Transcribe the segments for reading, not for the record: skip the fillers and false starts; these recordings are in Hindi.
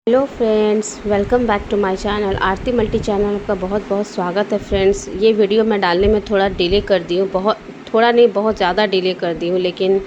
Hello friends, welcome back to my channel Aarti multi channel. आपका बहुत बहुत स्वागत है फ्रेंड्स। ये वीडियो मैं डालने में थोड़ा डिले कर दी हूँ, थोड़ा नहीं बहुत ज़्यादा डिले कर दी हूँ, लेकिन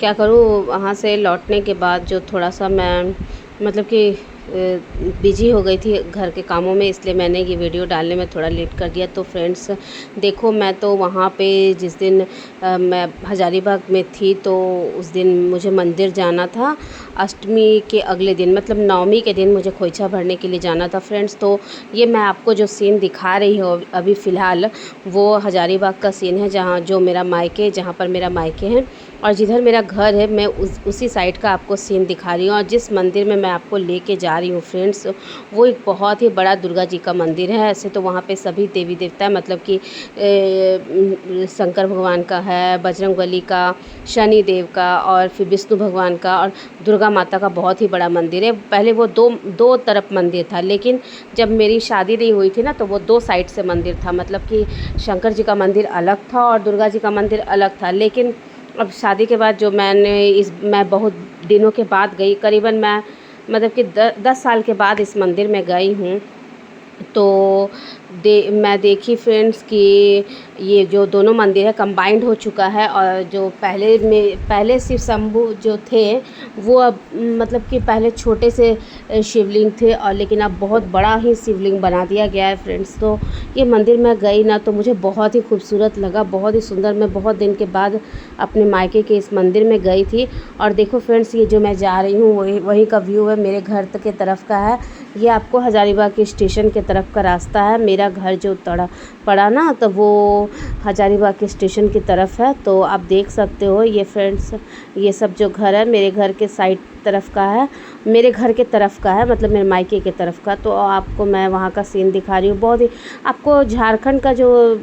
क्या करूँ, वहाँ से लौटने के बाद जो थोड़ा सा मैं मतलब कि बिजी हो गई थी घर के कामों में, इसलिए मैंने ये वीडियो डालने में थोड़ा लेट कर दिया। तो फ्रेंड्स देखो, मैं तो वहाँ पे जिस दिन मैं हज़ारीबाग में थी, तो उस दिन मुझे मंदिर जाना था। अष्टमी के अगले दिन मतलब नवमी के दिन मुझे खोइछा भरने के लिए जाना था फ्रेंड्स। तो ये मैं आपको जो सीन दिखा रही हूँ अभी फ़िलहाल, वो हज़ारीबाग का सीन है, जहाँ पर मेरा मायके है और जिधर मेरा घर है, मैं उसी साइड का आपको सीन दिखा रही हूँ। और जिस मंदिर में मैं आपको लेके जा रही हूँ फ्रेंड्स, वो एक बहुत ही बड़ा दुर्गा जी का मंदिर है। ऐसे तो वहाँ पे सभी देवी देवता है, मतलब कि शंकर भगवान का है, बजरंगबली का, शनि देव का, और फिर विष्णु भगवान का और दुर्गा माता का बहुत ही बड़ा मंदिर है। पहले वो दो तरफ मंदिर था, लेकिन जब मेरी शादी नहीं हुई थी ना, तो वो दो साइड से मंदिर था। मतलब कि शंकर जी का मंदिर अलग था और दुर्गा जी का मंदिर अलग था। लेकिन अब शादी के बाद जो मैं बहुत दिनों के बाद गई, करीबन मैं मतलब कि 10 साल के बाद इस मंदिर में गई हूँ। तो मैं देखी फ्रेंड्स कि ये जो दोनों मंदिर है कंबाइंड हो चुका है। और जो पहले शिव शंभू जो थे, वो अब मतलब कि पहले छोटे से शिवलिंग थे, और लेकिन अब बहुत बड़ा ही शिवलिंग बना दिया गया है फ्रेंड्स। तो ये मंदिर में गई ना, तो मुझे बहुत ही खूबसूरत लगा, बहुत ही सुंदर। मैं बहुत दिन के बाद अपने मायके के इस मंदिर में गई थी। और देखो फ्रेंड्स, ये जो मैं जा रही हूँ वही का व्यू है, मेरे घर के तरफ का है। ये आपको हज़ारीबाग के स्टेशन के तरफ का रास्ता है। मेरा घर जो पड़ा ना, तो वो हज़ारीबाग के स्टेशन की तरफ है। तो आप देख सकते हो ये फ्रेंड्स, ये सब जो घर है मेरे घर के साइड तरफ का है, मेरे घर के तरफ का है, मतलब मेरे मायके के तरफ का। तो आपको मैं वहाँ का सीन दिखा रही हूँ। बहुत ही आपको झारखंड का जो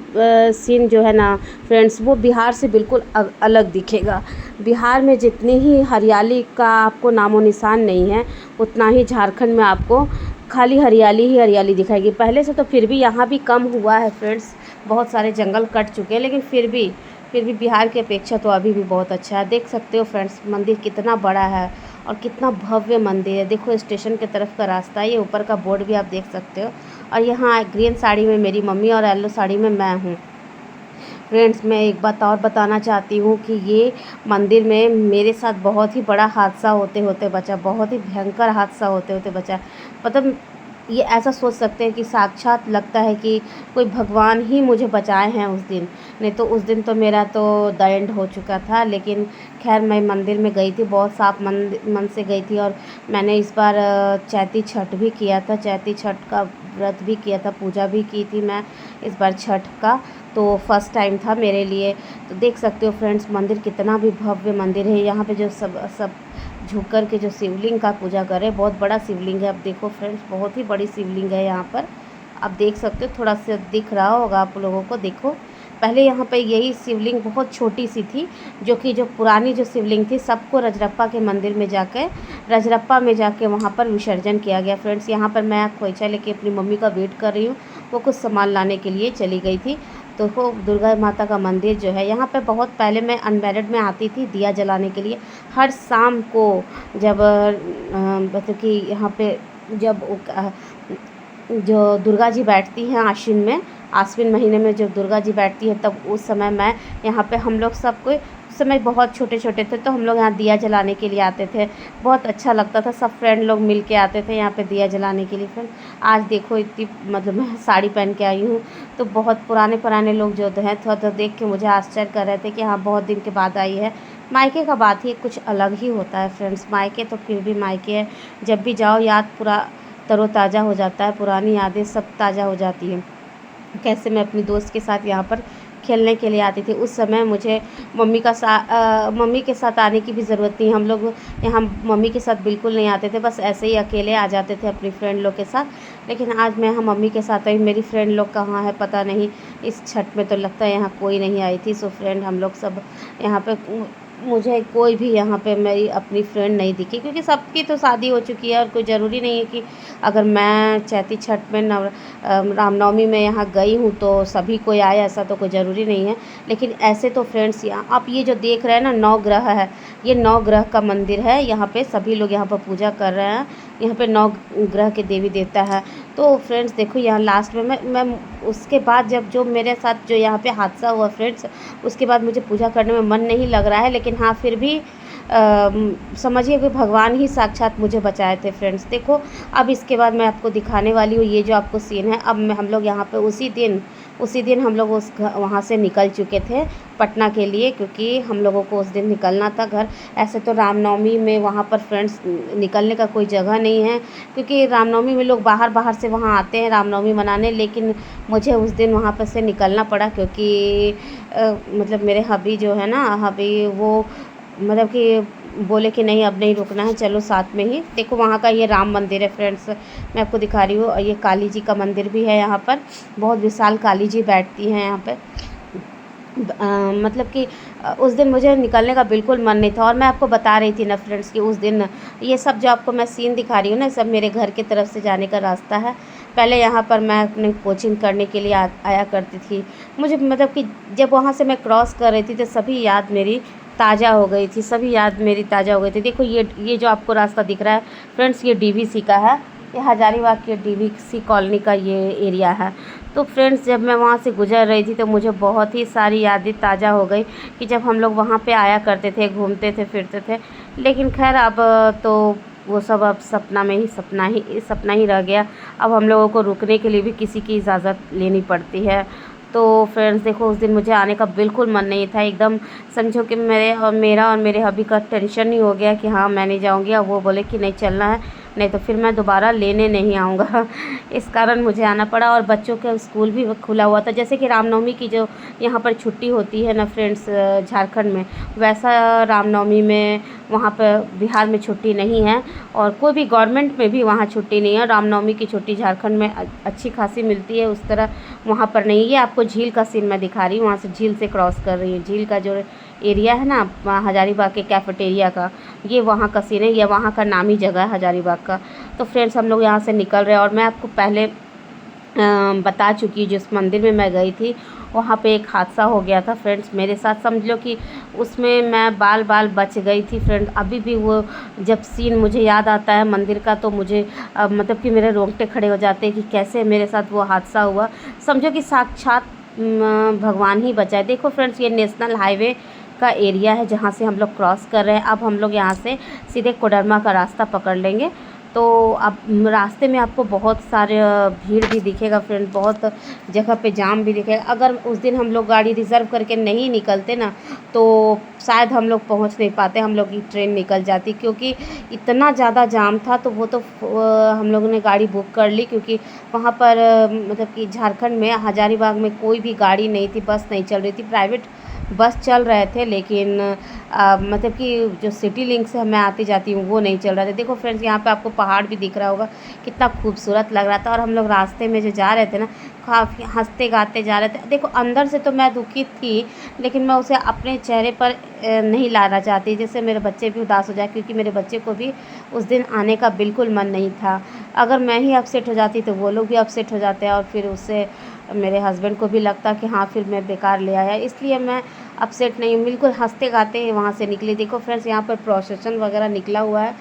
सीन जो है ना फ्रेंड्स, वो बिहार से बिल्कुल अलग दिखेगा। बिहार में जितनी ही हरियाली का आपको नामो निशान नहीं है, उतना ही झारखंड में आपको खाली हरियाली ही हरियाली दिखाएगी। पहले से तो फिर भी यहाँ भी कम हुआ है फ्रेंड्स, बहुत सारे जंगल कट चुके हैं, लेकिन फिर भी बिहार की अपेक्षा तो अभी भी बहुत अच्छा है। देख सकते हो फ्रेंड्स, मंदिर कितना बड़ा है और कितना भव्य मंदिर है। देखो, स्टेशन की तरफ का रास्ता है, ये ऊपर का बोर्ड भी आप देख सकते हो। और यहाँ ग्रीन साड़ी में मेरी मम्मी और येलो साड़ी में मैं हूँ। फ्रेंड्स, मैं एक बात और बताना चाहती हूँ कि ये मंदिर में मेरे साथ बहुत ही बड़ा हादसा होते होते बचा, बहुत ही भयंकर हादसा होते होते बचा। मतलब ये ऐसा सोच सकते हैं कि साक्षात लगता है कि कोई भगवान ही मुझे बचाए हैं उस दिन, नहीं तो उस दिन तो मेरा तो द एंड हो चुका था। लेकिन खैर, मैं मंदिर में गई थी, बहुत साफ मन से गई थी। और मैंने इस बार चैती छठ भी किया था, चैती छठ का व्रत भी किया था, पूजा भी की थी मैं इस बार छठ का। तो फर्स्ट टाइम था मेरे लिए। तो देख सकते हो फ्रेंड्स, मंदिर कितना भी भव्य मंदिर है। यहाँ पे जो सब झुक कर के जो शिवलिंग का पूजा करे, बहुत बड़ा शिवलिंग है। अब देखो फ्रेंड्स, बहुत ही बड़ी शिवलिंग है यहाँ पर, आप देख सकते हो। थोड़ा सा दिख रहा होगा आप लोगों को। देखो, पहले यहाँ पे यही शिवलिंग बहुत छोटी सी थी, जो पुरानी जो शिवलिंग थी, सबको रजरप्पा के मंदिर में जाकर रजरप्पा में जाके वहाँ पर विसर्जन किया गया फ्रेंड्स। यहाँ पर मैं खोइछा लेके अपनी मम्मी का वेट कर रही हूँ, वो कुछ सामान लाने के लिए चली गई थी। तो वो दुर्गा माता का मंदिर जो है यहाँ पे, बहुत पहले मैं अनमैरिड में आती थी दिया जलाने के लिए हर शाम को। जब मतलब कि यहाँ पे जब जो दुर्गा जी बैठती हैं आश्विन महीने में जब दुर्गा जी बैठती है, तब उस समय मैं यहाँ पे, हम लोग सब कोई उस समय बहुत छोटे छोटे थे, तो हम लोग यहाँ दिया जलाने के लिए आते थे। बहुत अच्छा लगता था, सब फ्रेंड लोग मिल के आते थे यहाँ पे दिया जलाने के लिए। फ्रेंड, आज देखो इतनी मतलब मैं साड़ी पहन के आई हूँ, तो बहुत पुराने लोग जो हैं तो देख के मुझे आश्चर्य कर रहे थे कि हाँ, बहुत दिन के बाद आई है। मायके का बात ही कुछ अलग ही होता है फ्रेंड्स। मायके तो फिर भी मायके है, जब भी जाओ याद पूरा तरोताज़ा हो जाता है, पुरानी यादें सब ताज़ा हो जाती हैं। कैसे मैं अपनी दोस्त के साथ यहाँ पर खेलने के लिए आती थी, उस समय मुझे मम्मी के साथ आने की भी ज़रूरत नहीं। हम लोग यहाँ मम्मी के साथ बिल्कुल नहीं आते थे, बस ऐसे ही अकेले आ जाते थे अपनी फ्रेंड लोग के साथ। लेकिन आज मैं यहाँ मम्मी के साथ आई, मेरी फ्रेंड लोग कहाँ है पता नहीं। इस छठ में तो लगता है यहाँ कोई नहीं आई थी। सो फ्रेंड, हम लोग सब यहाँ पे, मुझे कोई भी यहाँ पे मेरी अपनी फ्रेंड नहीं दिखी, क्योंकि सबकी तो शादी हो चुकी है। और कोई ज़रूरी नहीं है कि अगर मैं चैती छठ में रामनवमी में यहाँ गई हूँ तो सभी कोई आए, ऐसा तो कोई ज़रूरी नहीं है। लेकिन ऐसे तो फ्रेंड्स, यहाँ आप ये जो देख रहे हैं ना, 9 ग्रह है, ये 9 ग्रह का मंदिर है। यहाँ पे सभी लोग यहाँ पर पूजा कर रहे हैं। यहाँ पे 9 ग्रह के देवी देवता है। तो फ्रेंड्स देखो यहाँ लास्ट में मैं उसके बाद जब जो मेरे साथ जो यहाँ पे हादसा हुआ फ्रेंड्स, उसके बाद मुझे पूजा करने में मन नहीं लग रहा है, लेकिन हाँ फिर भी समझिए कि भगवान ही साक्षात मुझे बचाए थे फ्रेंड्स। देखो अब इसके बाद मैं आपको दिखाने वाली हूँ ये जो आपको सीन है। अब हम लोग यहाँ पे उसी दिन हम लोग वहाँ से निकल चुके थे पटना के लिए, क्योंकि हम लोगों को उस दिन निकलना था घर। ऐसे तो रामनवमी में वहाँ पर फ्रेंड्स निकलने का कोई जगह नहीं है, क्योंकि रामनवमी में लोग बाहर से वहाँ आते हैं रामनवमी मनाने, लेकिन मुझे उस दिन वहाँ पर से निकलना पड़ा, क्योंकि मतलब मेरे हबी जो है ना, हबी वो मतलब कि बोले कि नहीं अब नहीं रुकना है, चलो साथ में ही। देखो वहाँ का ये राम मंदिर है फ्रेंड्स, मैं आपको दिखा रही हूँ। ये काली जी का मंदिर भी है यहाँ पर, बहुत विशाल काली जी बैठती हैं यहाँ पे। मतलब कि उस दिन मुझे निकलने का बिल्कुल मन नहीं था, और मैं आपको बता रही थी ना फ्रेंड्स कि उस दिन ये सब जो आपको मैं सीन दिखा रही हूँ ना, सब मेरे घर की तरफ से जाने का रास्ता है। पहले यहाँ पर मैं अपने कोचिंग करने के लिए आया करती थी। मुझे मतलब कि जब वहाँ से मैं क्रॉस कर रही थी तो सभी याद मेरी ताज़ा हो गई थी, सभी याद मेरी ताज़ा हो गई थी। देखो ये जो आपको रास्ता दिख रहा है फ्रेंड्स, ये डीवीसी का है, ये हजारीबाग के डीवीसी कॉलोनी का ये एरिया है। तो फ्रेंड्स जब मैं वहाँ से गुजर रही थी तो मुझे बहुत ही सारी यादें ताज़ा हो गई कि जब हम लोग वहाँ पे आया करते थे, घूमते थे, फिरते थे। लेकिन खैर अब तो वो सब अब सपना ही रह गया। अब हम लोगों को रुकने के लिए भी किसी की इजाज़त लेनी पड़ती है। तो फ्रेंड्स देखो उस दिन मुझे आने का बिल्कुल मन नहीं था, एकदम समझो कि मेरा और मेरे हबी का टेंशन ही हो गया कि हाँ मैं नहीं जाऊँगी। अब वो बोले कि नहीं चलना है, नहीं तो फिर मैं दोबारा लेने नहीं आऊँगा। इस कारण मुझे आना पड़ा। और बच्चों का स्कूल भी खुला हुआ था, जैसे कि रामनवमी की जो यहाँ पर छुट्टी होती है ना फ्रेंड्स झारखंड में, वैसा रामनवमी में वहाँ पर बिहार में छुट्टी नहीं है, और कोई भी गवर्नमेंट में भी वहाँ छुट्टी नहीं है। रामनवमी की छुट्टी झारखंड में अच्छी खासी मिलती है, उस तरह वहाँ पर नहीं। ये आपको झील का सीन मैं दिखा रही हूँ, वहाँ से झील से क्रॉस कर रही हूँ। झील का जो एरिया है ना हजारीबाग के कैफेटेरिया का, ये वहाँ का सीन है, ये वहाँ का नामी जगह है हजारीबाग का। तो फ्रेंड्स हम लोग यहाँ से निकल रहे हैं, और मैं आपको पहले बता चुकी हूँ जिस मंदिर में मैं गई थी वहाँ पे एक हादसा हो गया था फ्रेंड्स मेरे साथ। समझ लो कि उसमें मैं बाल बच गई थी फ्रेंड। अभी भी वो जब सीन मुझे याद आता है मंदिर का तो मुझे मतलब कि मेरे रोंगटे खड़े हो जाते हैं कि कैसे मेरे साथ वो हादसा हुआ। समझो कि साक्षात भगवान ही बचाए। देखो फ्रेंड्स ये नेशनल हाईवे का एरिया है जहाँ से हम लोग क्रॉस कर रहे हैं। अब हम लोग यहाँ से सीधे कोडरमा का रास्ता पकड़ लेंगे। तो अब रास्ते में आपको बहुत सारे भीड़ भी दिखेगा फ्रेंड, बहुत जगह पे जाम भी दिखेगा। अगर उस दिन हम लोग गाड़ी रिज़र्व करके नहीं निकलते ना तो शायद हम लोग पहुंच नहीं पाते, हम लोग की ट्रेन निकल जाती, क्योंकि इतना ज़्यादा जाम था। तो वो तो हम लोगों ने गाड़ी बुक कर ली, क्योंकि वहाँ पर मतलब कि झारखंड में हजारीबाग में कोई भी गाड़ी नहीं थी, बस नहीं चल रही थी। प्राइवेट बस चल रहे थे, लेकिन मतलब कि जो सिटी लिंक से मैं आती जाती हूँ वो नहीं चल रहा था। देखो फ्रेंड्स यहाँ पे आपको पहाड़ भी दिख रहा होगा, कितना खूबसूरत लग रहा था। और हम लोग रास्ते में जो जा रहे थे ना काफ़ी हंसते गाते जा रहे थे। देखो अंदर से तो मैं दुखी थी, लेकिन मैं उसे अपने चेहरे पर नहीं लाना चाहती, जिससे मेरे बच्चे भी उदास हो जाए, क्योंकि मेरे बच्चे को भी उस दिन आने का बिल्कुल मन नहीं था। अगर मैं ही अपसेट हो जाती तो वो लोग भी अपसेट हो जाते हैं, और फिर उससे मेरे हस्बैंड को भी लगता कि हाँ फिर मैं बेकार ले आया। इसलिए मैं अपसेट नहीं हूँ, बिल्कुल हंसते गाते वहाँ से निकली। देखो फ्रेंड्स यहाँ पर प्रोसेशन वगैरह निकला हुआ है,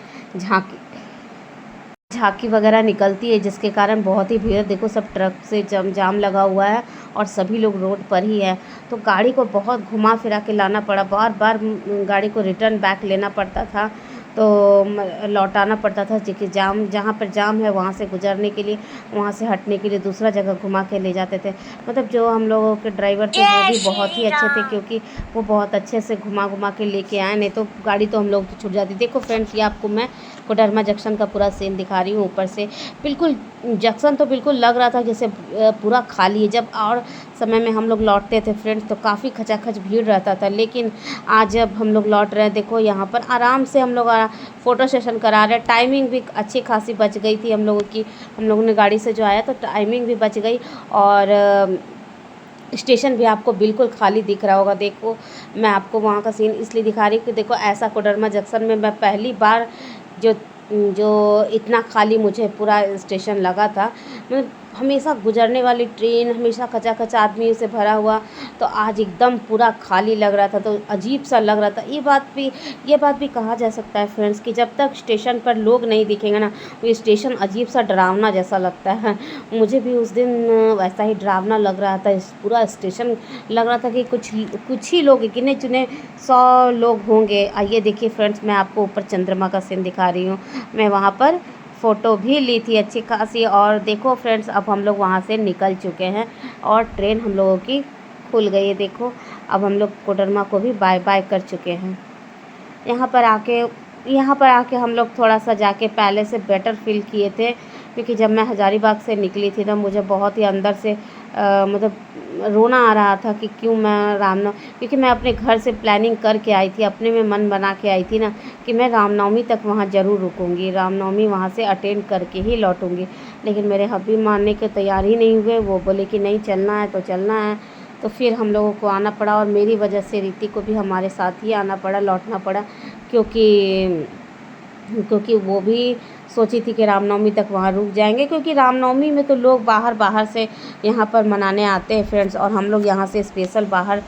झांकी वगैरह निकलती है, जिसके कारण बहुत ही भीड़। देखो सब ट्रक से जाम लगा हुआ है और सभी लोग रोड पर ही है। तो गाड़ी को बहुत घुमा फिरा के लाना पड़ा, बार गाड़ी को रिटर्न बैक लेना पड़ता था, तो लौटाना पड़ता था। जहाँ पर जाम है वहाँ से गुजरने के लिए, वहाँ से हटने के लिए दूसरा जगह घुमा के ले जाते थे। मतलब जो हम लोगों के ड्राइवर थे वो भी बहुत ही अच्छे थे, क्योंकि वो बहुत अच्छे से घुमा के लेके आए, नहीं तो गाड़ी तो हम लोग की छूट जाती। देखो फ्रेंड्स ये आपको मैं कोडरमा जंक्शन का पूरा सीन दिखा रही हूँ ऊपर से। बिल्कुल जंक्शन तो बिल्कुल लग रहा था जैसे पूरा खाली है। जब और समय में हम लोग लौटते थे फ्रेंड्स तो काफ़ी खचाखच भीड़ रहता था, लेकिन आज जब हम लोग लौट रहे हैं देखो यहाँ पर आराम से हम लोग फ़ोटो सेशन करा रहे हैं। टाइमिंग भी अच्छी खासी बच गई थी हम लोगों की, हम लोगों ने गाड़ी से जो आया तो टाइमिंग भी बच गई, और स्टेशन भी आपको बिल्कुल खाली दिख रहा होगा। देखो मैं आपको वहाँ का सीन इसलिए दिखा रही हूँ कि देखो ऐसा कोडरमा जंक्शन में मैं पहली बार जो इतना खाली मुझे पूरा स्टेशन लगा था। मतलब हमेशा गुजरने वाली ट्रेन, हमेशा खचाखच आदमी से भरा हुआ, तो आज एकदम पूरा खाली लग रहा था, तो अजीब सा लग रहा था। ये बात भी कहा जा सकता है फ्रेंड्स कि जब तक स्टेशन पर लोग नहीं दिखेंगे ना, वो स्टेशन अजीब सा डरावना जैसा लगता है। मुझे भी उस दिन वैसा ही डरावना लग रहा था। इस पूरा स्टेशन लग रहा था कि कुछ ही लोग, गिने चुने 100 लोग होंगे। आइए देखिए फ्रेंड्स, मैं आपको ऊपर चंद्रमा का सीन दिखा रही हूँ। मैं वहाँ पर फ़ोटो भी ली थी अच्छी खासी। और देखो फ्रेंड्स, अब हम लोग वहाँ से निकल चुके हैं और ट्रेन हम लोगों की खुल गई है। देखो, अब हम लोग कोडरमा को भी बाय बाय कर चुके हैं। यहाँ पर आके हम लोग थोड़ा सा जाके पहले से बेटर फील किए थे, क्योंकि जब मैं हज़ारीबाग से निकली थी ना, मुझे बहुत ही अंदर से मतलब रोना आ रहा था कि क्यों मैं क्योंकि मैं अपने घर से प्लानिंग करके आई थी, अपने में मन बना के आई थी ना कि मैं रामनवमी तक वहाँ ज़रूर रुकूँगी, रामनवमी वहाँ से अटेंड करके ही लौटूँगी। लेकिन मेरे हस्बैंड मानने के तैयार ही नहीं हुए। वो बोले कि नहीं, चलना है तो चलना है। तो फिर हम लोगों को आना पड़ा, और मेरी वजह से रीति को भी हमारे साथ ही आना पड़ा, लौटना पड़ा, क्योंकि वो भी सोची थी कि रामनवमी तक वहाँ रुक जाएंगे, क्योंकि रामनवमी में तो लोग बाहर से यहाँ पर मनाने आते हैं फ्रेंड्स। और हम लोग यहाँ से स्पेशल बाहर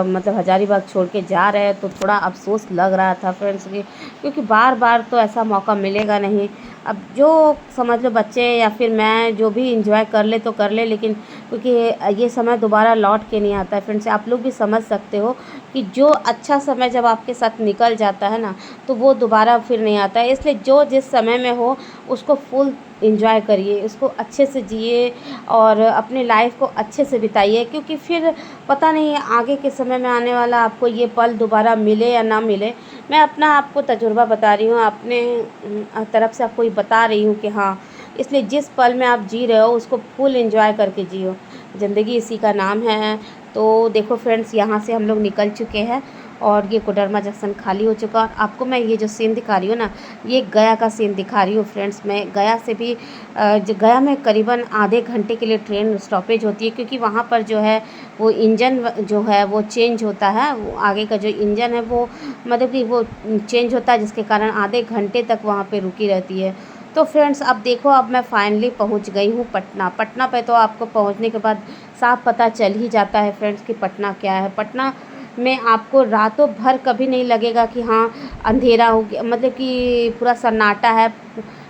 मतलब हज़ारीबाग छोड़ के जा रहे हैं, तो थोड़ा अफसोस लग रहा था फ्रेंड्स क्योंकि बार बार तो ऐसा मौका मिलेगा नहीं। अब जो समझ लो बच्चे या फिर मैं जो भी इंजॉय कर ले तो कर ले, लेकिन क्योंकि ये समय दोबारा लौट के नहीं आता है फ्रेंड्स। आप लोग भी समझ सकते हो कि जो अच्छा समय जब आपके साथ निकल जाता है ना, तो वो दोबारा फिर नहीं आता है। इसलिए जो जिस समय में हो उसको फुल इंजॉय करिए, उसको अच्छे से जिए और अपनी लाइफ को अच्छे से बिताइए, क्योंकि फिर पता नहीं आगे के समय में आने वाला आपको ये पल दोबारा मिले या ना मिले। मैं अपना आपको तजुर्बा बता रही हूँ, अपने तरफ से आपको ये बता रही हूँ कि हाँ, इसलिए जिस पल में आप जी रहे हो उसको फुल एंजॉय करके जियो। ज़िंदगी इसी का नाम है। तो देखो फ्रेंड्स, यहाँ से हम लोग निकल चुके हैं और ये कोडरमा जंक्शन खाली हो चुका। और आपको मैं ये जो सीन दिखा रही हूँ ना, ये गया का सीन दिखा रही हूँ फ्रेंड्स। मैं गया से भी गया में करीबन आधे घंटे के लिए ट्रेन स्टॉपेज होती है, क्योंकि वहाँ पर जो है वो इंजन जो है वो चेंज होता है। वो आगे का जो इंजन है वो मतलब कि वो चेंज होता है, जिसके कारण आधे घंटे तक वहाँ पे रुकी रहती है। तो फ्रेंड्स, अब देखो, अब मैं फाइनली पहुँच गई हूँ पटना पे। तो आपको पहुँचने के बाद साफ पता चल ही जाता है फ्रेंड्स कि पटना क्या है। पटना में आपको रातों भर कभी नहीं लगेगा कि हाँ अंधेरा हो गया, मतलब कि पूरा सन्नाटा है।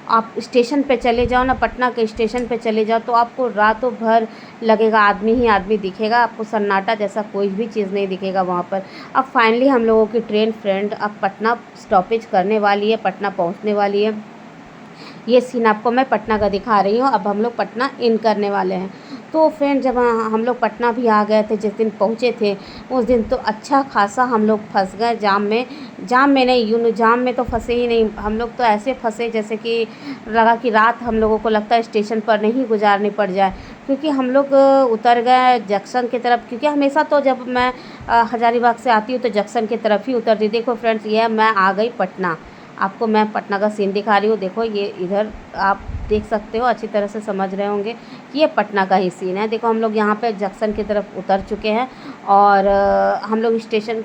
आप स्टेशन पे चले जाओ ना, पटना के स्टेशन पे चले जाओ, तो आपको रातों भर लगेगा आदमी ही आदमी दिखेगा, आपको सन्नाटा जैसा कोई भी चीज़ नहीं दिखेगा वहाँ पर। अब फाइनली हम लोगों की ट्रेन फ्रेंड अब पटना स्टॉपेज करने वाली है, पटना पहुँचने वाली है। ये सीन आपको मैं पटना का दिखा रही हूँ। अब हम लोग पटना इन करने वाले हैं। तो फ्रेंड, जब हम लोग पटना भी आ गए थे, जिस दिन पहुँचे थे उस दिन तो अच्छा खासा हम लोग फंस गए जाम में नहीं, यूँ जाम में तो फंसे ही नहीं हम लोग, तो ऐसे फंसे जैसे कि लगा कि रात हम लोगों को लगता है स्टेशन पर नहीं गुजारनी पड़ जाए। क्योंकि हम लोग उतर गए जंक्शन की तरफ, क्योंकि हमेशा तो जब मैं हज़ारीबाग से आती हूँ तो जंक्शन की तरफ ही उतरती। देखो फ्रेंड्स, ये मैं आ गई पटना। आपको मैं पटना का सीन दिखा रही हूँ। देखो, ये इधर आप देख सकते हो, अच्छी तरह से समझ रहे होंगे कि ये पटना का ही सीन है। देखो, हम लोग यहाँ पे जंक्शन की तरफ उतर चुके हैं और हम लोग स्टेशन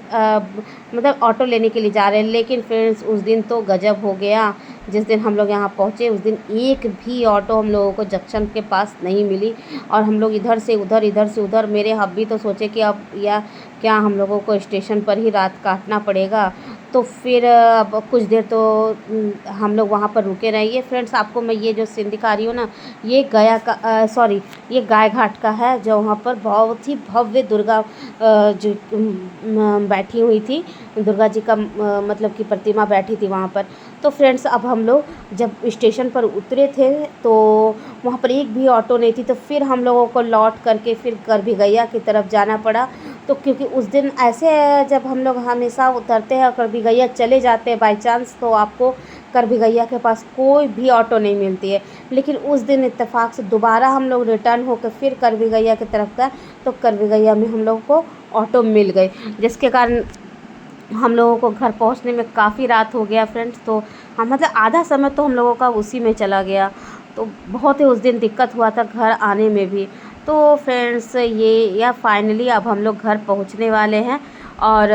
मतलब ऑटो लेने के लिए जा रहे हैं। लेकिन फ्रेंड्स, उस दिन तो गजब हो गया। जिस दिन हम लोग यहाँ पहुँचे उस दिन एक भी ऑटो हम लोगों को जंक्शन के पास नहीं मिली, और हम लोग इधर से उधर। मेरे हब्बी तो सोचे कि अब या क्या हम लोगों को स्टेशन पर ही रात काटना पड़ेगा। तो फिर अब कुछ देर तो हम लोग वहाँ पर रुके रहिए। फ्रेंड्स, आपको मैं ये जो सीन दिखा रही हूँ ना, ये गया का ये गाय घाट का है, जो वहाँ पर बहुत ही भव्य दुर्गा जो बैठी हुई थी, दुर्गा जी का मतलब कि प्रतिमा बैठी थी वहाँ पर। तो फ्रेंड्स, अब हम लोग जब स्टेशन पर उतरे थे तो वहाँ पर एक भी ऑटो नहीं थी। तो फिर हम लोगों को लौट करके फिर करभिगैया की तरफ जाना पड़ा। तो क्योंकि उस दिन ऐसे जब हम लोग हमेशा उतरते हैं और करभिगैया चले जाते हैं बाई चांस, तो आपको करभिगैया के पास कोई भी ऑटो नहीं मिलती है। लेकिन उस दिन इत्तेफाक से दोबारा हम लोग रिटर्न होकर फिर करभिगैया की तरफ गए, तो करभिगैया में हम लोगों को ऑटो मिल गई, जिसके कारण हम लोगों को घर पहुंचने में काफ़ी रात हो गया फ्रेंड्स। तो हम मतलब आधा समय तो हम लोगों का उसी में चला गया। तो बहुत ही उस दिन दिक्कत हुआ था घर आने में भी। तो फ्रेंड्स, ये या फाइनली अब हम लोग घर पहुंचने वाले हैं, और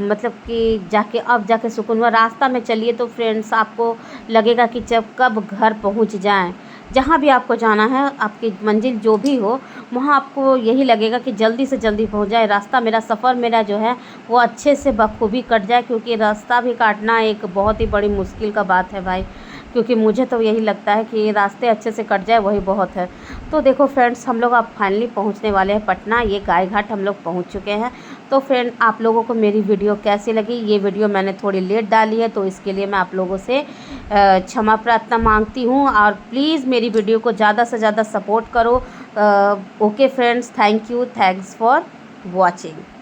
मतलब कि अब जाके सुकून हुआ। रास्ता में चलिए तो फ्रेंड्स आपको लगेगा कि जब कब घर पहुंच जाएं, जहाँ भी आपको जाना है, आपकी मंजिल जो भी हो, वहाँ आपको यही लगेगा कि जल्दी से जल्दी पहुँच जाए, रास्ता मेरा, सफ़र मेरा जो है वो अच्छे से बखूबी कट जाए, क्योंकि रास्ता भी काटना एक बहुत ही बड़ी मुश्किल का बात है भाई। क्योंकि मुझे तो यही लगता है कि रास्ते अच्छे से कट जाए वही बहुत है। तो देखो फ्रेंड्स, हम लोग अब फाइनली पहुंचने वाले हैं पटना। ये गाय घाट हम लोग पहुंच चुके हैं। तो फ्रेंड, आप लोगों को मेरी वीडियो कैसी लगी? ये वीडियो मैंने थोड़ी लेट डाली है, तो इसके लिए मैं आप लोगों से क्षमा प्रार्थना मांगती हूँ, और प्लीज़ मेरी वीडियो को ज़्यादा से ज़्यादा सपोर्ट करो। Okay friends, thank you, thanks for watching.